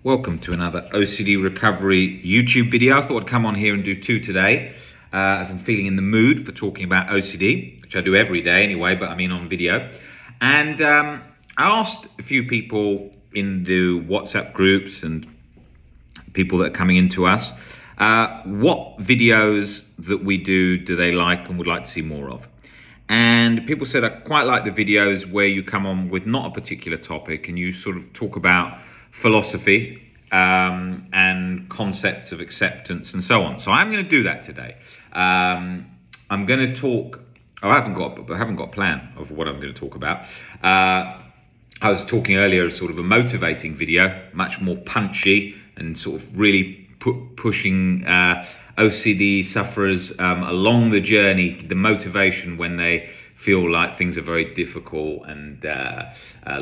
Welcome to another OCD Recovery YouTube video. I thought I'd come on here and do two today, as I'm feeling in the mood for talking about OCD, which I do every day anyway, but I mean on video. And I asked a few people in the WhatsApp groups and people that are coming into us, what videos that we do they like and would like to see more of. And people said, I quite like the videos where you come on with not a particular topic and you sort of talk about philosophy and concepts of acceptance and so on. So I'm going to do that today. I'm going to talk. I haven't got a plan of what I'm going to talk about. I was talking earlier of sort of a motivating video, much more punchy and sort of really pushing OCD sufferers along the journey, the motivation when they feel like things are very difficult and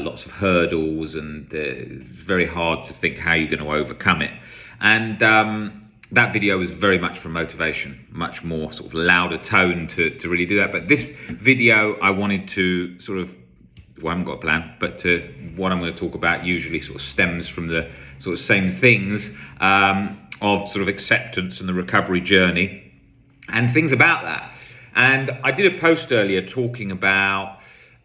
lots of hurdles and it's very hard to think how you're going to overcome it. And that video was very much for motivation, much more sort of louder tone to really do that. But this video, I wanted to sort of, well, I haven't got a plan, but what I'm going to talk about usually sort of stems from the sort of same things of sort of acceptance and the recovery journey and things about that. And I did a post earlier talking about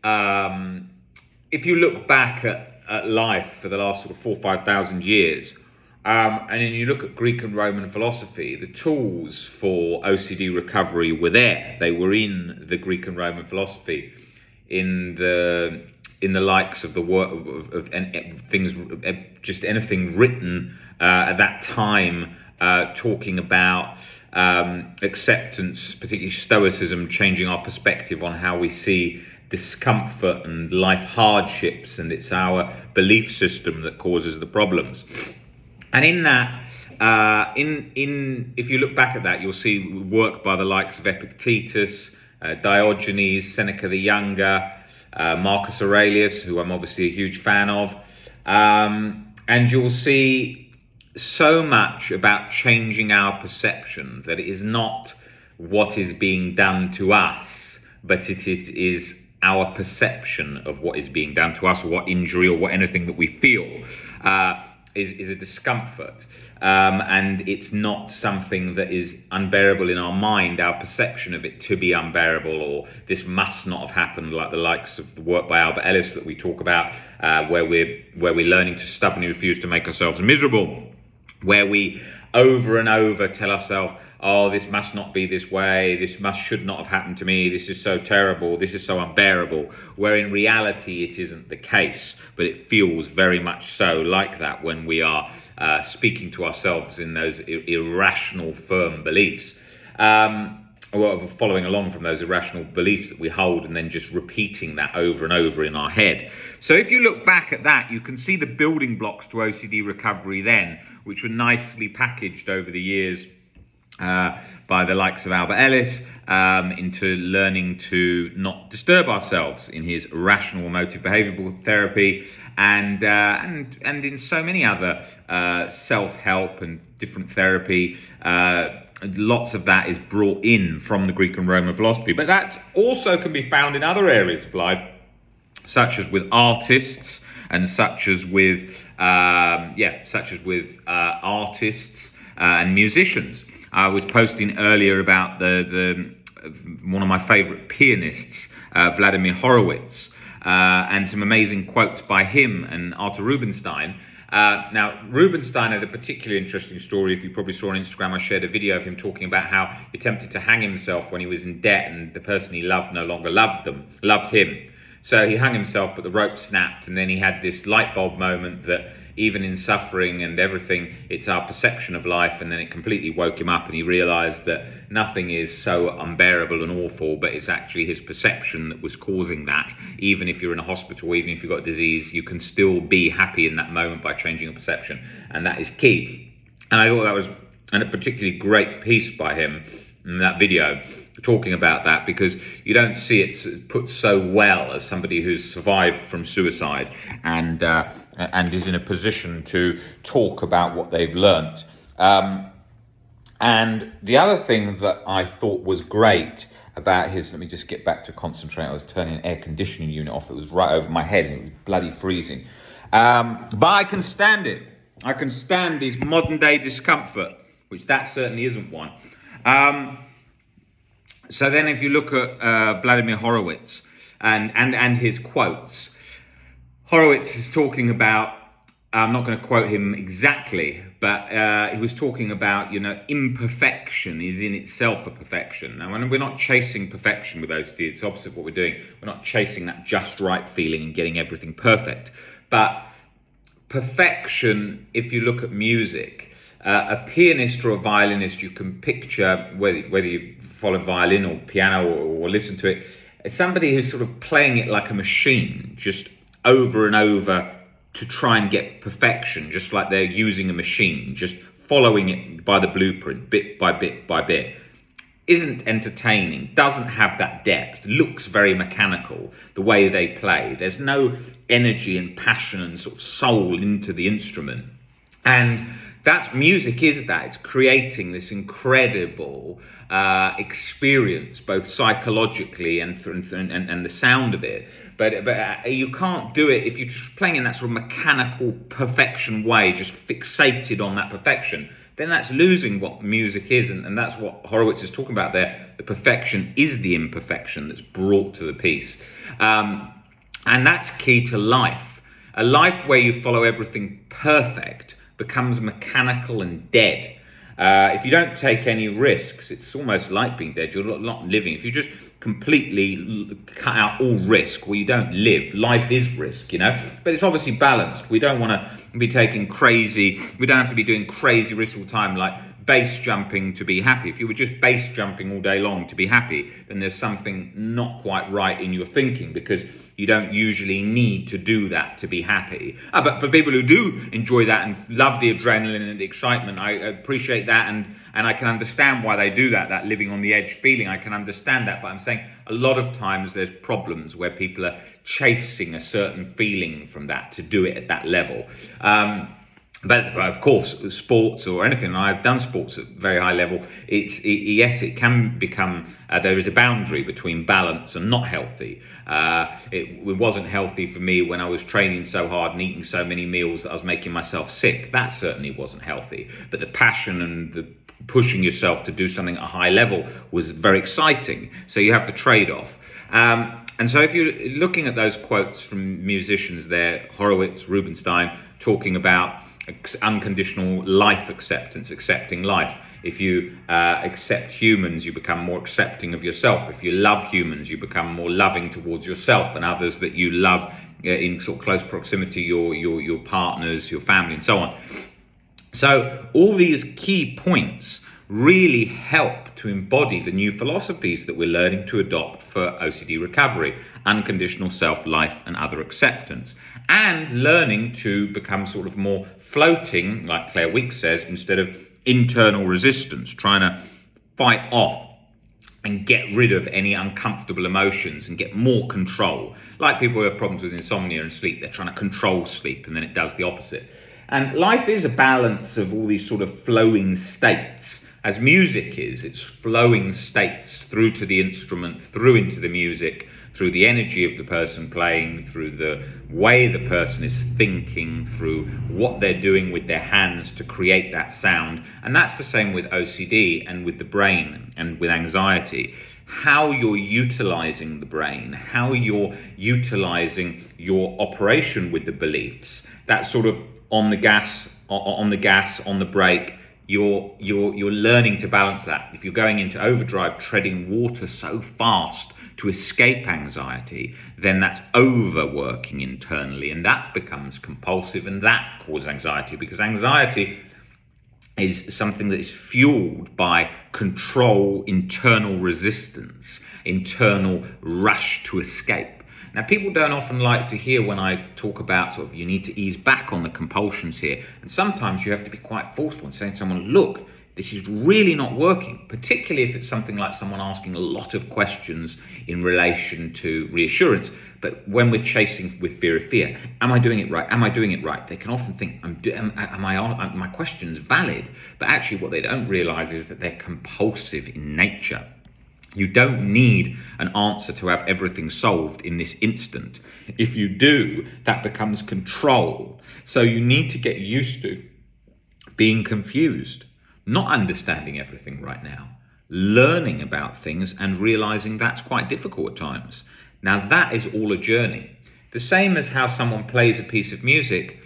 if you look back at life for the last sort of 4,000 or 5,000 years, and then you look at Greek and Roman philosophy, the tools for OCD recovery were there. They were in the Greek and Roman philosophy, in the likes of the work of things, just anything written at that time, talking about acceptance, particularly Stoicism, changing our perspective on how we see discomfort and life hardships, and it's our belief system that causes the problems. And in that, if you look back at that, you'll see work by the likes of Epictetus, Diogenes, Seneca the Younger, Marcus Aurelius, who I'm obviously a huge fan of, and you'll see so much about changing our perception, that it is not what is being done to us, but it is our perception of what is being done to us, or what injury or what anything that we feel is a discomfort, and it's not something that is unbearable in our mind, our perception of it to be unbearable, or this must not have happened, like the likes of the work by Albert Ellis that we talk about, where we're learning to stubbornly refuse to make ourselves miserable, where we over and over tell ourselves, oh, this must not be this way, this should not have happened to me, this is so terrible, this is so unbearable, where in reality it isn't the case, but it feels very much so like that when we are speaking to ourselves in those irrational, firm beliefs. Following along from those irrational beliefs that we hold and then just repeating that over and over in our head. So if you look back at that, you can see the building blocks to OCD recovery then, which were nicely packaged over the years by the likes of Albert Ellis, into learning to not disturb ourselves in his rational emotive behavioral therapy, and in so many other self-help and different therapy. Lots of that is brought in from the Greek and Roman philosophy, but that also can be found in other areas of life, such as with artists, and such as with artists and musicians. I was posting earlier about the one of my favorite pianists, Vladimir Horowitz, and some amazing quotes by him and Arthur Rubinstein. Now, Rubinstein had a particularly interesting story. If you probably saw on Instagram, I shared a video of him talking about how he attempted to hang himself when he was in debt and the person he loved no longer loved him. So he hung himself, but the rope snapped, and then he had this light bulb moment that even in suffering and everything, it's our perception of life, and then it completely woke him up, and he realized that nothing is so unbearable and awful, but it's actually his perception that was causing that. Even if you're in a hospital, even if you've got disease, you can still be happy in that moment by changing your perception, and that is key. And I thought that was a particularly great piece by him in that video, talking about that, because you don't see it put so well as somebody who's survived from suicide and is in a position to talk about what they've learnt. And the other thing that I thought was great about his, let me just get back to concentrate. I was turning an air conditioning unit off. It was right over my head and it was bloody freezing. But I can stand it. I can stand these modern day discomfort, which that certainly isn't one. So then if you look at Vladimir Horowitz and his quotes, Horowitz is talking about, I'm not going to quote him exactly, but he was talking about, imperfection is in itself a perfection. Now, when we're not chasing perfection with OCD, it's opposite of what we're doing. We're not chasing that just right feeling and getting everything perfect. But perfection, if you look at music, a pianist or a violinist, you can picture, whether you follow violin or piano or listen to it, as somebody who's sort of playing it like a machine, just over and over to try and get perfection, just like they're using a machine, just following it by the blueprint, bit by bit by bit. Isn't entertaining, doesn't have that depth, looks very mechanical, the way they play. There's no energy and passion and sort of soul into the instrument. And that's music, is that. It's creating this incredible experience, both psychologically and the sound of it. But you can't do it if you're just playing in that sort of mechanical perfection way, just fixated on that perfection. Then that's losing what music is, and that's what Horowitz is talking about there. The perfection is the imperfection that's brought to the piece. And that's key to life. A life where you follow everything perfect becomes mechanical and dead. If you don't take any risks, it's almost like being dead. You're not living. If you just completely cut out all risk, well, you don't live. Life is risk, but it's obviously balanced. We don't want to be taking crazy, we don't have to be doing crazy risks all the time, like base jumping to be happy. If you were just base jumping all day long to be happy, then there's something not quite right in your thinking, because you don't usually need to do that to be happy. But for people who do enjoy that and love the adrenaline and the excitement, I appreciate that, and I can understand why they do that living on the edge feeling. I can understand that, but I'm saying a lot of times there's problems where people are chasing a certain feeling from that to do it at that level. But of course, sports or anything, and I've done sports at very high level, yes, it can become, there is a boundary between balance and not healthy. It wasn't healthy for me when I was training so hard and eating so many meals that I was making myself sick. That certainly wasn't healthy. But the passion and the pushing yourself to do something at a high level was very exciting. So you have the trade-off. And so if you're looking at those quotes from musicians there, Horowitz, Rubinstein, talking about unconditional life acceptance, accepting life. If you accept humans, you become more accepting of yourself. If you love humans, you become more loving towards yourself and others that you love in sort of close proximity, your partners, your family, and so on. So all these key points really help to embody the new philosophies that we're learning to adopt for OCD recovery: unconditional self, life, and other acceptance, and learning to become sort of more floating, like Claire Weeks says, instead of internal resistance, trying to fight off and get rid of any uncomfortable emotions and get more control. Like people who have problems with insomnia and sleep, they're trying to control sleep, and then it does the opposite. And life is a balance of all these sort of flowing states, as music is. It's flowing states through to the instrument, through into the music, through the energy of the person playing, through the way the person is thinking, through what they're doing with their hands to create that sound. And that's the same with OCD and with the brain and with anxiety. How you're utilizing the brain, how you're utilizing your operation with the beliefs, that sort of on the gas, on the brake, you're learning to balance that. If you're going into overdrive, treading water so fast to escape anxiety, then that's overworking internally, and that becomes compulsive, and that causes anxiety, because anxiety is something that is fueled by control, internal resistance, internal rush to escape. Now, people don't often like to hear when I talk about sort of you need to ease back on the compulsions here. And sometimes you have to be quite forceful and saying to someone, look, this is really not working, particularly if it's something like someone asking a lot of questions in relation to reassurance. But when we're chasing with fear of fear, am I doing it right? Am I doing it right? They can often think, my question's valid. But actually what they don't realize is that they're compulsive in nature. You don't need an answer to have everything solved in this instant. If you do, that becomes control. So you need to get used to being confused, not understanding everything right now, learning about things and realizing that's quite difficult at times. Now, that is all a journey. The same as how someone plays a piece of music,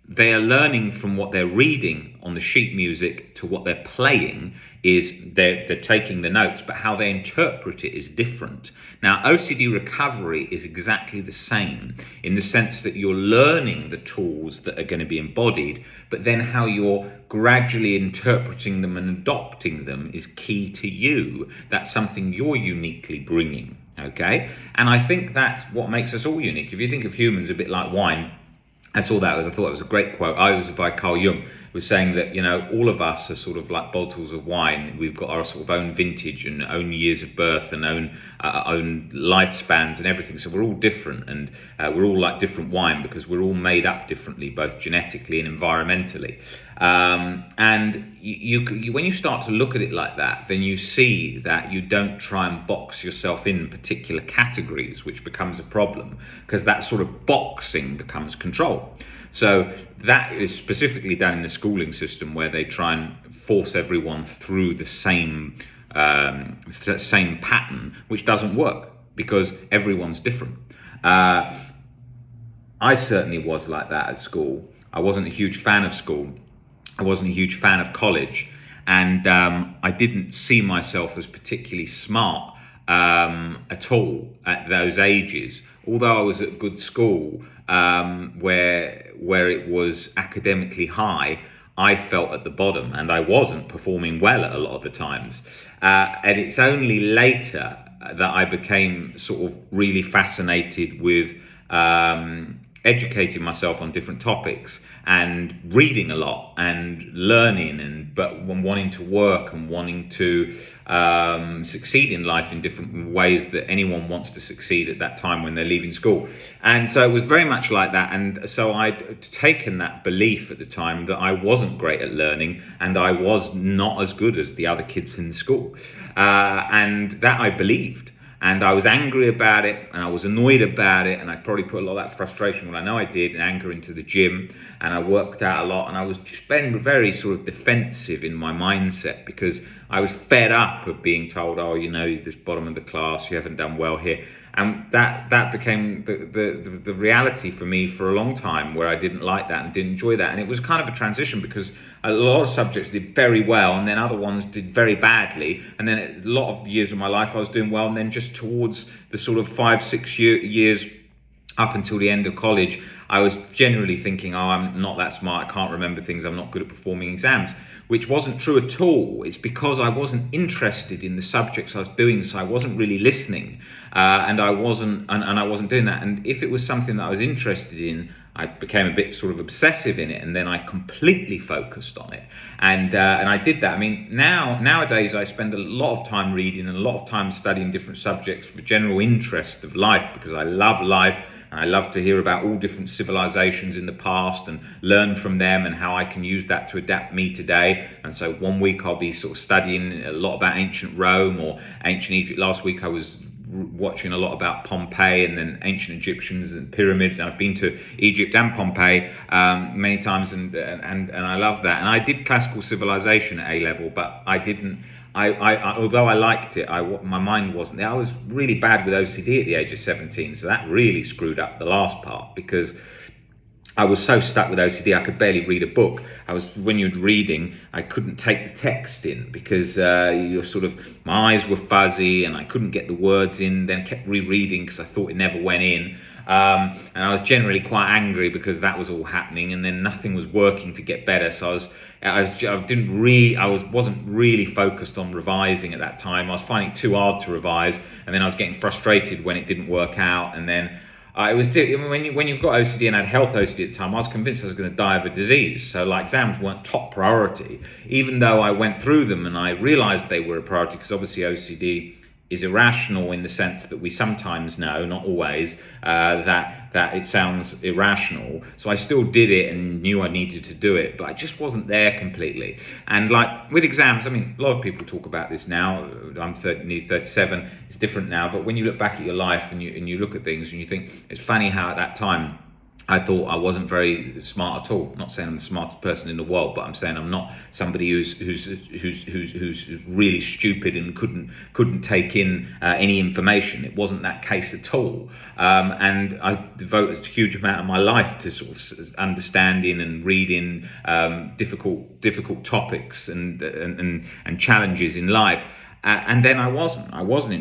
they are learning from what they're reading on the sheet music to what they're playing. Is they're taking the notes, but how they interpret it is different. Now, OCD recovery is exactly the same in the sense that you're learning the tools that are going to be embodied, but then how you're gradually interpreting them and adopting them is key to you. That's something you're uniquely bringing, okay? And I think that's what makes us all unique. If you think of humans a bit like wine, I thought it was a great quote. It was by Carl Jung. It was saying that, all of us are sort of like bottles of wine. We've got our sort of own vintage and own years of birth and own lifespans and everything. So we're all different, and we're all like different wine because we're all made up differently, both genetically and environmentally. And you when you start to look at it like that, then you see that you don't try and box yourself in particular categories, which becomes a problem because that sort of boxing becomes control. So that is specifically done in the schooling system, where they try and force everyone through the same pattern, which doesn't work because everyone's different. I certainly was like that at school. I wasn't a huge fan of school. I wasn't a huge fan of college, and I didn't see myself as particularly smart at all at those ages. Although I was at a good school where it was academically high, I felt at the bottom, and I wasn't performing well at a lot of the times. And it's only later that I became sort of really fascinated with educating myself on different topics and reading a lot and learning, but wanting to work and wanting to succeed in life in different ways that anyone wants to succeed at that time when they're leaving school. And so it was very much like that. And so I'd taken that belief at the time that I wasn't great at learning and I was not as good as the other kids in the school. And that I believed. And I was angry about it, and I was annoyed about it, and I probably put a lot of that frustration, what I know I did, and anger into the gym, and I worked out a lot, and I was just being very sort of defensive in my mindset because I was fed up of being told, oh, you're this bottom of the class, you haven't done well here. And that became the reality for me for a long time, where I didn't like that and didn't enjoy that. And it was kind of a transition because a lot of subjects did very well and then other ones did very badly. And then a lot of years of my life I was doing well. And then just towards the sort of 5-6 years up until the end of college, I was generally thinking, oh, I'm not that smart, I can't remember things, I'm not good at performing exams, which wasn't true at all. It's because I wasn't interested in the subjects I was doing, so I wasn't really listening, and I wasn't doing that. And if it was something that I was interested in, I became a bit sort of obsessive in it, and then I completely focused on it, and I did that. I mean, nowadays I spend a lot of time reading and a lot of time studying different subjects for general interest of life, because I love life. And I love to hear about all different civilizations in the past and learn from them and how I can use that to adapt me today. And so one week I'll be sort of studying a lot about ancient Rome or ancient Egypt. Last week I was watching a lot about Pompeii and then ancient Egyptians and pyramids. And I've been to Egypt and Pompeii many times, and I love that. And I did classical civilization at A level, but I didn't. Although I liked it, my mind wasn't there. I was really bad with OCD at the age of 17, so that really screwed up the last part, because I was so stuck with OCD I could barely read a book. When you're reading, I couldn't take the text in because my eyes were fuzzy and I couldn't get the words in, then kept rereading because I thought it never went in. And I was generally quite angry because that was all happening, and then nothing was working to get better. So I wasn't really focused on revising at that time. I was finding it too hard to revise, and then I was getting frustrated when it didn't work out. And then when you've got OCD, and I had health OCD at the time, I was convinced I was going to die of a disease. So exams weren't top priority, even though I went through them and I realized they were a priority, because obviously OCD is irrational in the sense that we sometimes know, not always, that it sounds irrational. So I still did it and knew I needed to do it, but I just wasn't there completely. And like with exams, I mean, a lot of people talk about this now. I'm nearly 37. It's different now, but when you look back at your life and you look at things and you think, it's funny how at that time I thought I wasn't very smart at all. I'm not saying I'm the smartest person in the world, but I'm saying I'm not somebody who's really stupid and couldn't take in any information. It wasn't that case at all. And I devoted a huge amount of my life to sort of understanding and reading difficult topics and challenges in life. And then I wasn't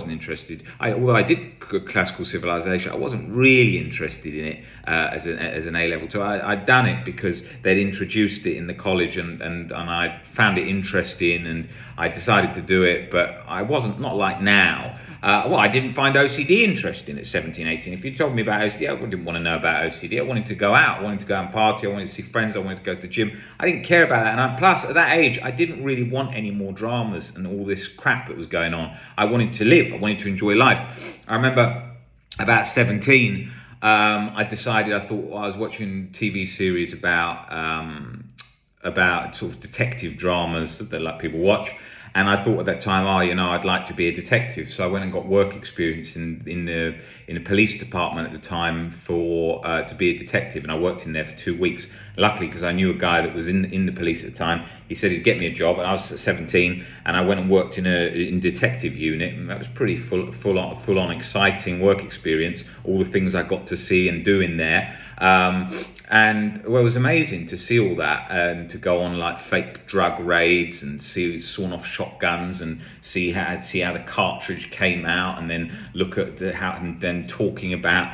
interested. Although I did classical civilization, I wasn't really interested in it as an A-level. So I'd done it because they'd introduced it in the college, and I found it interesting, and I decided to do it. But I wasn't, not like now. I didn't find OCD interesting at 17, 18. If you told me about OCD, I didn't want to know about OCD. I wanted to go out. I wanted to go and party. I wanted to see friends. I wanted to go to the gym. I didn't care about that. And plus, at that age, I didn't really want any more dramas and all this crap that was going on. I wanted to live. I wanted to enjoy life. I remember about 17, I decided, I was watching TV series about sort of detective dramas that like people watch. And I thought at that time, I'd like to be a detective. So I went and got work experience in the police department at the time to be a detective. And I worked in there for 2 weeks. Luckily, because I knew a guy that was in the police at the time. He said he'd get me a job. And I was 17, and I went and worked in detective unit. And that was pretty full on exciting work experience. All the things I got to see and do in there. And it was amazing to see all that, and to go on like fake drug raids and see sawn off shotguns and see how the cartridge came out, and then look at and then talking about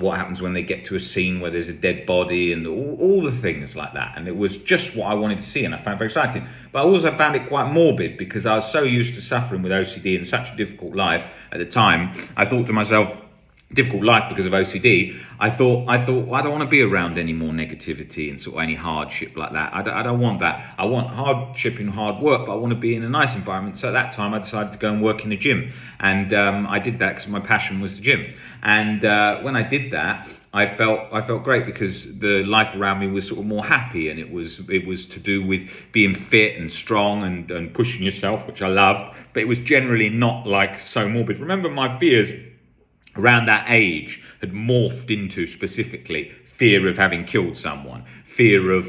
what happens when they get to a scene where there's a dead body, and all the things like that. And it was just what I wanted to see, and I found it very exciting. But I also found it quite morbid, because I was so used to suffering with OCD and such a difficult life at the time. I thought to myself, difficult life because of OCD. I thought, I don't want to be around any more negativity and sort of any hardship like that. I don't want that. I want hardship and hard work, but I want to be in a nice environment. So at that time, I decided to go and work in the gym, and I did that because my passion was the gym. And when I did that, I felt great, because the life around me was sort of more happy, and it was to do with being fit and strong and pushing yourself, which I loved. But it was generally not like so morbid. Remember, my fears around that age had morphed into specifically fear of having killed someone, fear of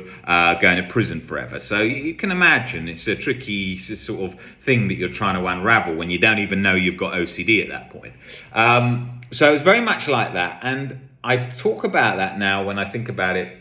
going to prison forever. So you can imagine it's a tricky sort of thing that you're trying to unravel when you don't even know you've got OCD at that point. So it's very much like that. And I talk about that now when I think about it,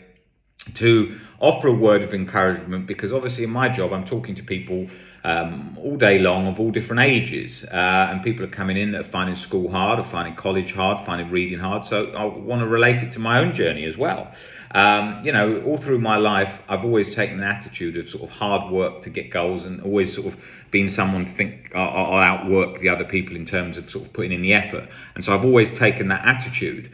to offer a word of encouragement, because obviously in my job I'm talking to people all day long of all different ages, and people are coming in that are finding school hard, or finding college hard, finding reading hard. So I want to relate it to my own journey as well. All through my life, I've always taken an attitude of sort of hard work to get goals, and always sort of been someone to think I'll outwork the other people in terms of sort of putting in the effort. And so I've always taken that attitude.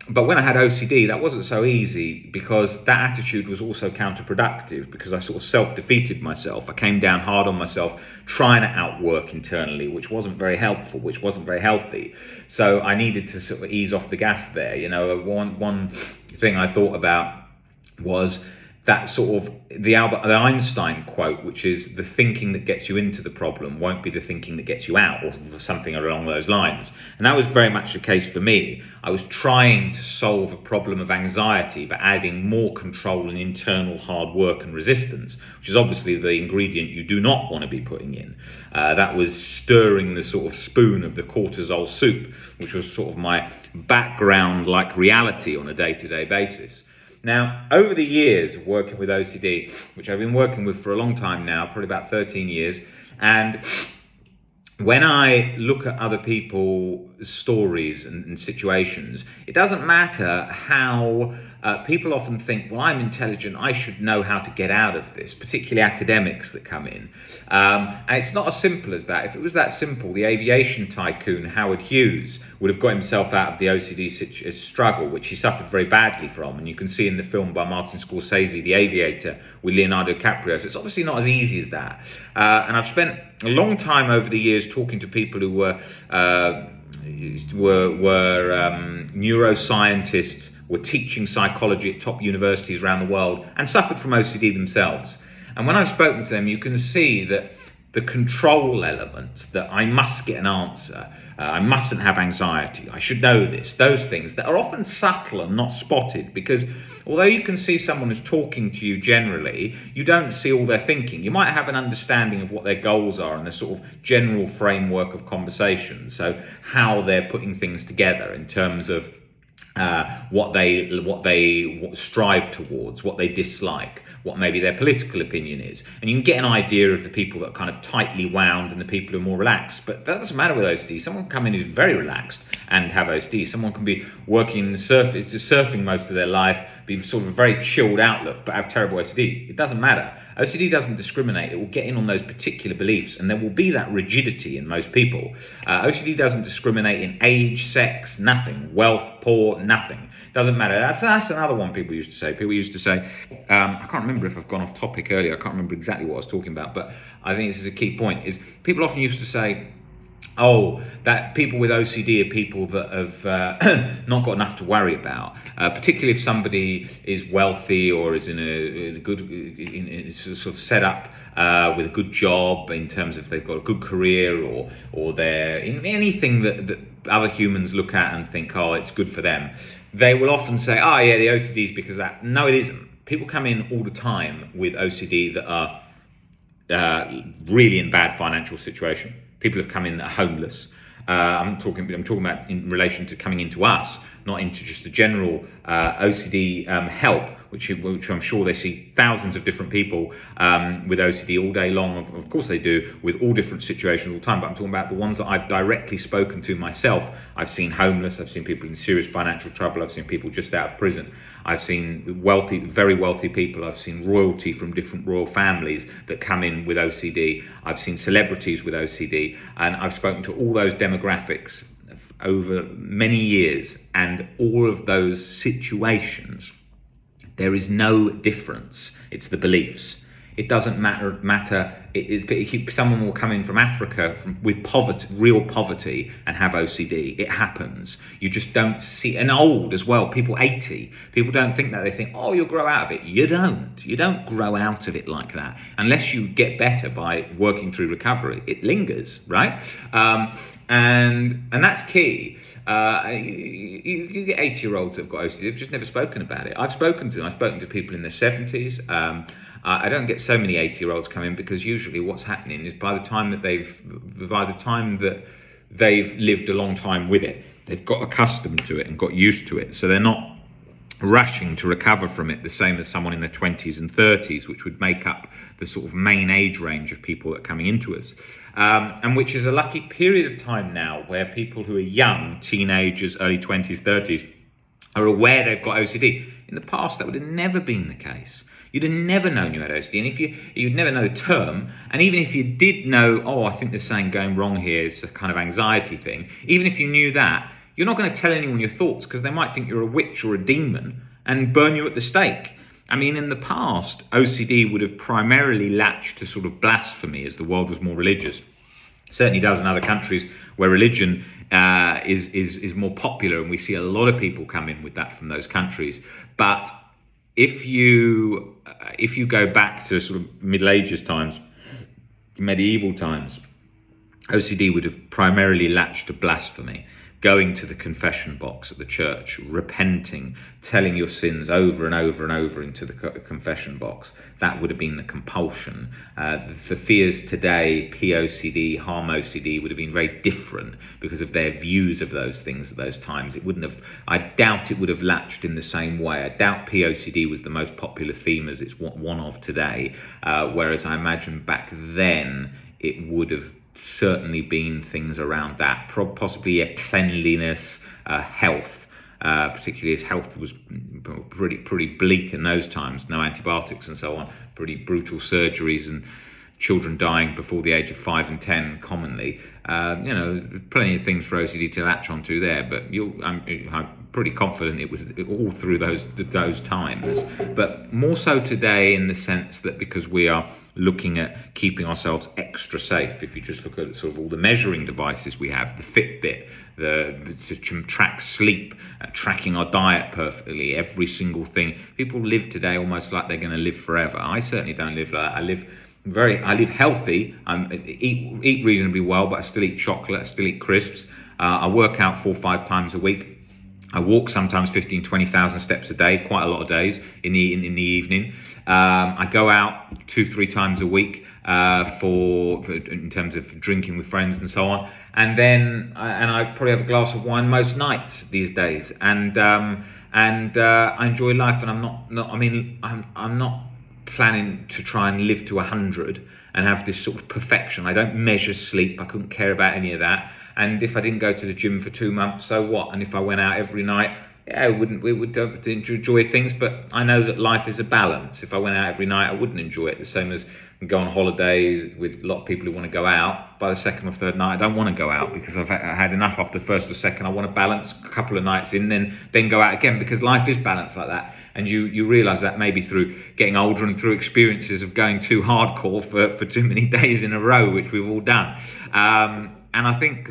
But when I had OCD, that wasn't so easy, because that attitude was also counterproductive, because I sort of self-defeated myself. I came down hard on myself, trying to outwork internally, which wasn't very helpful, which wasn't very healthy. So I needed to sort of ease off the gas there. One thing I thought about was that sort of the Einstein quote, which is, the thinking that gets you into the problem won't be the thinking that gets you out, or something along those lines. And that was very much the case for me. I was trying to solve a problem of anxiety, but adding more control and internal hard work and resistance, which is obviously the ingredient you do not want to be putting in. That was stirring the sort of spoon of the cortisol soup, which was sort of my background like reality on a day-to-day basis. Now, over the years of working with OCD, which I've been working with for a long time now, probably about 13 years, and when I look at other people's stories and situations, it doesn't matter how people often think, well, I'm intelligent, I should know how to get out of this, particularly academics that come in. And it's not as simple as that. If it was that simple, the aviation tycoon Howard Hughes would have got himself out of the OCD struggle, which he suffered very badly from. And you can see in the film by Martin Scorsese, The Aviator, with Leonardo DiCaprio. So it's obviously not as easy as that. And I've spent a long time over the years talking to people who were neuroscientists, were teaching psychology at top universities around the world, and suffered from OCD themselves. And when I've spoken to them, you can see that the control elements, that I must get an answer, I mustn't have anxiety, I should know this, those things that are often subtle and not spotted, because although you can see someone who's talking to you generally, you don't see all their thinking. You might have an understanding of what their goals are and the sort of general framework of conversation, so how they're putting things together in terms of what they strive towards, what they dislike, what maybe their political opinion is, and you can get an idea of the people that are kind of tightly wound and the people who are more relaxed. But that doesn't matter with OCD. Someone can come in who's very relaxed and have OCD. Someone can be working surfing most of their life, be sort of a very chilled outlook, but have terrible OCD. It doesn't matter. OCD doesn't discriminate. It will get in on those particular beliefs, and there will be that rigidity in most people. OCD doesn't discriminate in age, sex, nothing, wealth, poor, nothing. Doesn't matter. That's another one people used to say. People used to say, I can't remember if I've gone off topic earlier. I can't remember exactly what I was talking about, but I think this is a key point. Is people often used to say, oh, that people with OCD are people that have not got enough to worry about, particularly if somebody is wealthy or is in a good, sort of set up with a good job in terms of they've got a good career, or they're in anything that other humans look at and think, oh, it's good for them. They will often say, oh yeah, the OCD is because of that. No, it isn't. People come in all the time with OCD that are really in bad financial situation. People have come in that are homeless. I'm talking about in relation to coming into us, not into just the general OCD help, which I'm sure they see thousands of different people with OCD all day long. Of course they do, with all different situations all the time. But I'm talking about the ones that I've directly spoken to myself. I've seen homeless. I've seen people in serious financial trouble. I've seen people just out of prison. I've seen wealthy, very wealthy people. I've seen royalty from different royal families that come in with OCD. I've seen celebrities with OCD, and I've spoken to all those demographics over many years, and all of those situations, there is no difference. It's the beliefs. It doesn't matter. Someone will come in from Africa with poverty, real poverty, and have OCD. It happens. You just don't see. And old as well. People 80. People don't think that. They think, oh, you'll grow out of it. You don't. You don't grow out of it like that unless you get better by working through recovery. It lingers, right? And that's key. You get 80-year-olds that have got OCD. They've just never spoken about it. I've spoken to them. I've spoken to people in their 70s. I don't get so many 80-year-olds come in, because usually what's happening is by the time that they've lived a long time with it, they've got accustomed to it and got used to it. So they're not rushing to recover from it the same as someone in their 20s and 30s, which would make up the sort of main age range of people that are coming into us. And which is a lucky period of time now where people who are young, teenagers, early 20s, 30s, are aware they've got OCD. In the past, that would have never been the case. You'd have never known you had OCD, and if you'd never know the term, and even if you did know, oh, I think there's something going wrong here, it's a kind of anxiety thing, even if you knew that, you're not going to tell anyone your thoughts, because they might think you're a witch or a demon and burn you at the stake. I mean, in the past, OCD would have primarily latched to sort of blasphemy as the world was more religious. It certainly does in other countries where religion is more popular, and we see a lot of people come in with that from those countries. But if you go back to sort of Middle Ages times, medieval times, OCD would have primarily latched to blasphemy, going to the confession box at the church, repenting, telling your sins over and over and over into the confession box. That would have been the compulsion. The fears today, POCD, harm OCD, would have been very different because of their views of those things at those times. I doubt it would have latched in the same way. I doubt POCD was the most popular theme as it's one of today, whereas I imagine back then it would have certainly been things around that, possibly a cleanliness, health, particularly as health was pretty bleak in those times, no antibiotics and so on, pretty brutal surgeries and children dying before the age of 5 and 10 commonly. Plenty of things for OCD to latch onto there, but I've pretty confident it was all through those times, but more so today in the sense that because we are looking at keeping ourselves extra safe. If you just look at sort of all the measuring devices we have, the Fitbit, to track sleep, tracking our diet perfectly, every single thing. People live today almost like they're going to live forever. I certainly don't live like that. I live healthy. Eat reasonably well, but I still eat chocolate. I still eat crisps. I work out 4 or 5 times a week. I walk sometimes 15, 20,000 steps a day, quite a lot of days in the evening. I go out 2, 3 times a week for in terms of drinking with friends and so on. And then I probably have a glass of wine most nights these days. And I enjoy life. And I'm not planning to try and live to 100 and have this sort of perfection. I don't measure sleep. I couldn't care about any of that. And if I didn't go to the gym for 2 months, so what? And if I went out every night, yeah, we would enjoy things. But I know that life is a balance. If I went out every night, I wouldn't enjoy it. The same as go on holidays with a lot of people who want to go out. By the second or third night, I don't want to go out because I had enough after the first or second. I want to balance a couple of nights in, then go out again, because life is balanced like that. And you realise that maybe through getting older and through experiences of going too hardcore for too many days in a row, which we've all done. And I think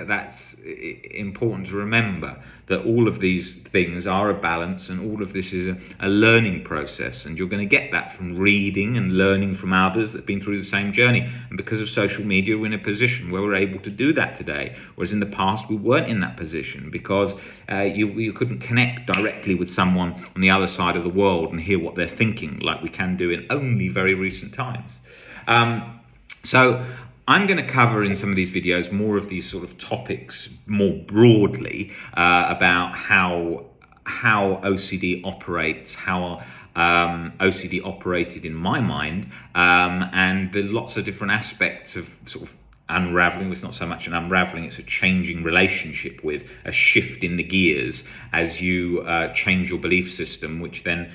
that's important to remember, that all of these things are a balance, and all of this is a learning process. And you're going to get that from reading and learning from others that have been through the same journey. And because of social media, we're in a position where we're able to do that today, whereas in the past we weren't in that position, because you couldn't connect directly with someone on the other side of the world and hear what they're thinking like we can do in only very recent times. So I'm going to cover in some of these videos more of these sort of topics more broadly about how OCD operates, how OCD operated in my mind, and the lots of different aspects of sort of unraveling. It's not so much an unraveling, it's a changing relationship with, a shift in the gears as you change your belief system, which then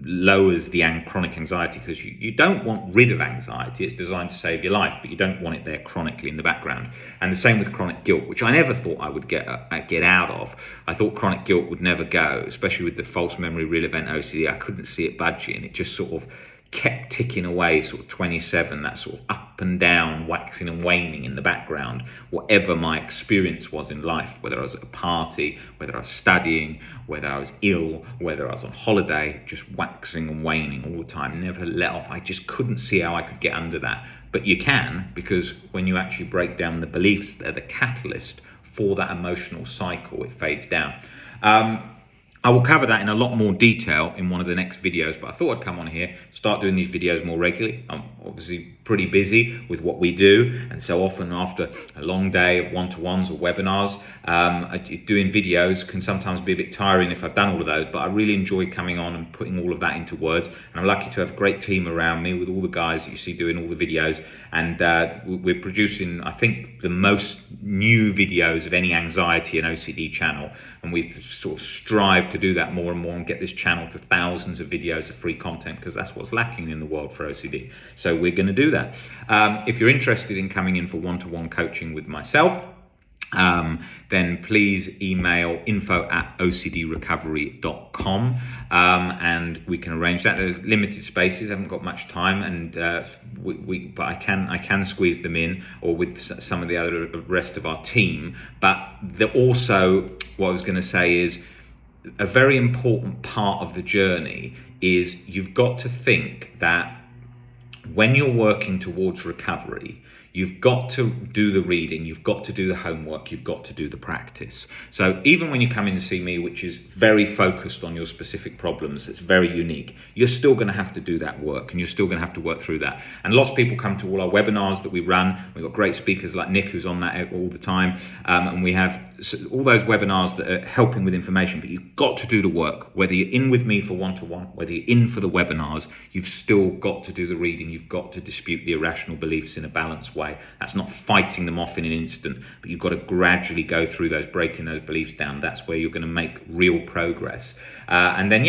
lowers the chronic anxiety, because you don't want rid of anxiety. It's designed to save your life, but you don't want it there chronically in the background. And the same with chronic guilt, which I never thought I would get out of. I thought chronic guilt would never go, especially with the false memory real event OCD. I couldn't see it budging. It just sort of kept ticking away, sort of 27, that sort of up and down, waxing and waning in the background, whatever my experience was in life, whether I was at a party, whether I was studying, whether I was ill, whether I was on holiday, just waxing and waning all the time, never let off. I just couldn't see how I could get under that. But you can, because when you actually break down the beliefs, they're the catalyst for that emotional cycle. It fades down. I will cover that in a lot more detail in one of the next videos, but I thought I'd come on here, start doing these videos more regularly. I'm obviously pretty busy with what we do, and so often after a long day of one-to-ones or webinars, doing videos can sometimes be a bit tiring if I've done all of those, but I really enjoy coming on and putting all of that into words. And I'm lucky to have a great team around me with all the guys that you see doing all the videos, and we're producing, I think, the most new videos of any anxiety and OCD channel, and we sort of strive to do that more and more and get this channel to thousands of videos of free content, because that's what's lacking in the world for OCD. So we're going to do that. If you're interested in coming in for one-to-one coaching with myself, then please email info@ocdrecovery.com, and we can arrange that. There's limited spaces, I haven't got much time, and but I can squeeze them in, or with some of the rest of our team. But also, what I was going to say is, a very important part of the journey is you've got to think that when you're working towards recovery, you've got to do the reading, you've got to do the homework, you've got to do the practice. So even when you come in and see me, which is very focused on your specific problems, it's very unique, you're still going to have to do that work, and you're still going to have to work through that. And lots of people come to all our webinars that we run. We've got great speakers like Nick, who's on that all the time, and we have all those webinars that are helping with information, but you've got to do the work. Whether you're in with me for one-to-one, whether you're in for the webinars, you've still got to do the reading. You've got to dispute the irrational beliefs in a balanced way. That's not fighting them off in an instant, but you've got to gradually go through those, breaking those beliefs down. That's where you're going to make real progress. And then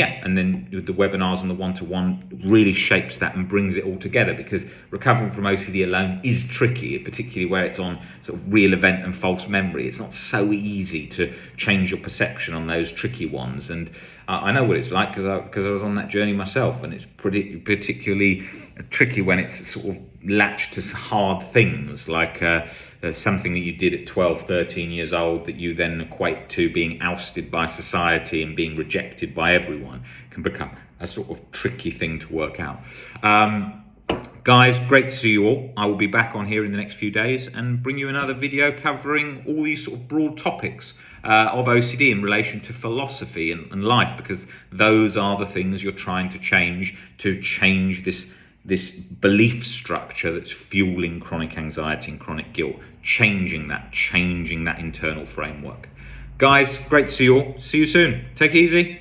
the webinars and the one-to-one really shapes that and brings it all together, because recovering from OCD alone is tricky, particularly where it's on sort of real event and false memory. It's not so easy to change your perception on those tricky ones. And I know what it's like, because I was on that journey myself, and it's particularly tricky when it's sort of latched to hard things, like something that you did at 12, 13 years old that you then equate to being ousted by society and being rejected by everyone, can become a sort of tricky thing to work out. Guys, great to see you all. I will be back on here in the next few days and bring you another video covering all these sort of broad topics of OCD in relation to philosophy and life, because those are the things you're trying to change this belief structure that's fueling chronic anxiety and chronic guilt, changing that internal framework. Guys, great to see you all. See you soon. Take it easy.